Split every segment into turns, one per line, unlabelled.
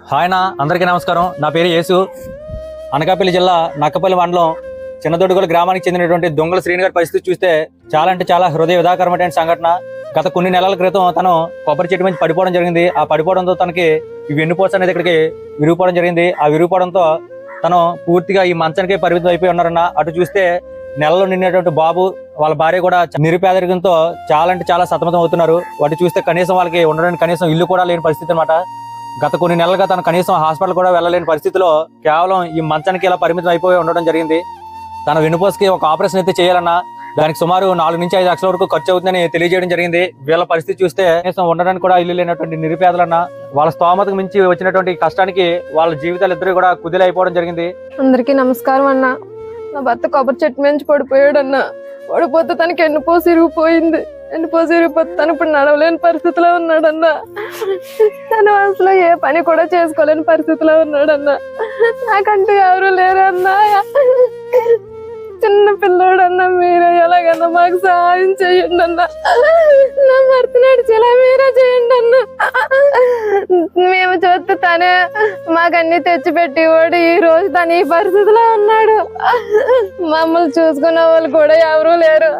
Hi అన్న, అందరికీ నమస్కారం. నా పేరు యేసు. అనకాపల్లి జిల్లా నక్కపల్లి మండలం చిన్నదొడ్డుగోలు గ్రామానికి చెందినటువంటి దొంగల శ్రీని గారి పరిస్థితి చూస్తే చాలా అంటే చాలా హృదయ విదాకరమైన సంఘటన. గత కొన్ని నెలల క్రితం తను కొబ్బరి చెట్టు నుంచి పడిపోవడం జరిగింది. ఆ పడిపోవడంతో తనకి ఈ వెన్నుపోస అనేది ఇక్కడికి విరిగిపోవడం జరిగింది. ఆ విరిగిపోవడంతో తను పూర్తిగా ఈ మంచానికి పరిమితం అయిపోయి ఉన్నారన్న. అటు చూస్తే నెలలో నిండినటువంటి బాబు వాళ్ళ భార్య కూడా నిరుపేదరికంతో చాలా అంటే చాలా సతమతం అవుతున్నారు. వాటి చూస్తే కనీసం వాళ్ళకి ఉండడానికి కనీసం ఇల్లు కూడా లేని పరిస్థితి అనమాట. గత కొన్ని నెలలుగా తను కనీసం హాస్పిటల్ కూడా వెళ్ళలేని పరిస్థితిలో కేవలం ఈ మంచానికి ఇలా పరిమితం అయిపోయి ఉండడం జరిగింది. తన వెన్నుపోసకి ఒక ఆపరేషన్ అయితే చేయాలన్నా దానికి సుమారు 4 నుంచి 5 లక్షల వరకు ఖర్చు అవుతుందని తెలియజేయడం జరిగింది. వీళ్ళ పరిస్థితి చూస్తే కనీసం ఉండడానికి కూడా ఇల్లు లేనటువంటి నిరుపేదలన్నా వాళ్ళ స్తోమతకు మించి వచ్చినటువంటి కష్టానికి వాళ్ళ జీవితాలు ఇద్దరు కూడా కుదిలైపోవడం జరిగింది.
అందరికీ నమస్కారం అన్న. నా భర్త కొబ్బరి చెట్టు నుంచి పడిపోయాడు అన్న. పడిపోతే తనకి ఎన్నుపోసి ఇరిగిపోయింది. ఎన్నుపోసి ఇరిగిపోతే తను ఇప్పుడు నడవలేని పరిస్థితిలో ఉన్నాడన్న. తను అసలు ఏ పని కూడా చేసుకోలేని పరిస్థితిలో ఉన్నాడన్న. నాకంటూ ఎవరు లేరన్నా. చిన్న పిల్లోడన్న, మీరే ఎలాగన్నా మాకు సహాయం చేయండి అన్న. నా భర్త నడిచేలా మీరే చేయండి అన్న. మేము చూస్తే తనే మాకన్నీ తెచ్చిపెట్టేవాడు. ఈ రోజు తను ఈ పరిస్థితిలో ఉన్నాడు. మమ్మల్ని చూసుకునే వాళ్ళు కూడా ఎవరూ లేరు.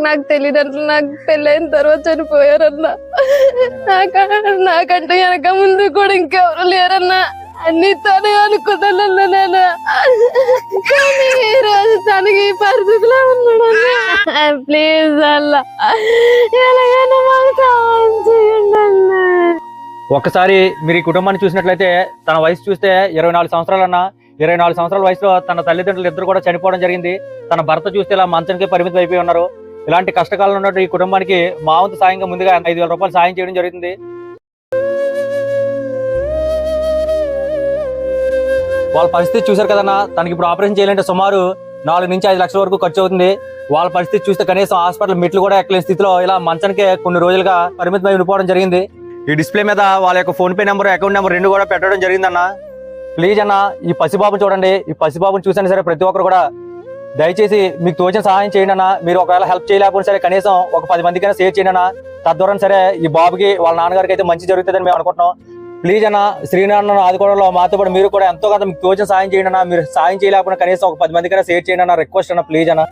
నాకు తెలియదంటే నాకు పెళ్ళైన తర్వాత చనిపోయారన్నా. నాకంటే వెనక ముందు కూడా ఇంకెవరు లేరన్నా. అన్ని తనే అనుకున్నానన్నా నేను. కానీ ఈ రోజు తనకి ఈ పరిస్థితిలో ఉన్నాడన్నా. ప్లీజ్ అల్లా ఎలాగైనా మాకు సహాయం చేయండి అన్నా.
ఒక్కసారి మీరు ఈ కుటుంబాన్ని చూసినట్లయితే తన వయసు చూస్తే 24 సంవత్సరాలన్నా. 24 సంవత్సరాల వయసులో తన తల్లిదండ్రులు ఇద్దరు కూడా చనిపోవడం జరిగింది. తన భర్త చూస్తే ఇలా మంచానికి పరిమితం అయిపోయి ఉన్నారు. ఇలాంటి కష్టకాలంలో ఉన్నట్టు ఈ కుటుంబానికి మా వంతు సాయంగా ముందుగా 5,000 రూపాయలు సాయం చేయడం జరుగుతుంది. వాళ్ళ పరిస్థితి చూశారు కదన్నా. తనకి ఇప్పుడు ఆపరేషన్ చేయాలంటే సుమారు 4 నుంచి 5 లక్షల వరకు ఖర్చు అవుతుంది. వాళ్ళ పరిస్థితి చూస్తే కనీసం హాస్పిటల్ మెట్లు కూడా ఎక్కలేని స్థితిలో ఇలా మంచానికి కొన్ని రోజులుగా పరిమితమై ఉండిపోవడం జరిగింది. ఈ డిస్ప్లే మీద వాళ్ళ యొక్క phone pay number, account number 2 కూడా పెట్టడం జరిగిందన్న. ప్లీజ్ అన్న, ఈ పసిబాబుని చూడండి. ఈ పసిబాబుని చూసినా సరే ప్రతి ఒక్కరు కూడా దయచేసి మీకు తోచిన సహాయం చేయండి అన్న. మీరు ఒకవేళ హెల్ప్ చేయలేకపోయినా సరే కనీసం ఒక 10 మందికైనా షేర్ చేయండి అన్న. తద్వారా సరే ఈ బాబుకి వాళ్ళ నాన్నగారికి అయితే మంచి జరుగుతుందని మేము అనుకుంటున్నాం. ప్లీజ్ అన్న, శ్రీనారాయణ ఆదుకోవడంలో మాతో పాటు మీరు కూడా ఎంతో కొంత మీకు తోచిన సహాయం చేయండి అన్న. మీరు సహాయం చేయలేకపోయినా కనీసం ఒక 10 మందికైనా షేర్ చేయండి అన్న. రిక్వెస్ట్ అన్న, ప్లీజ్ అన్న.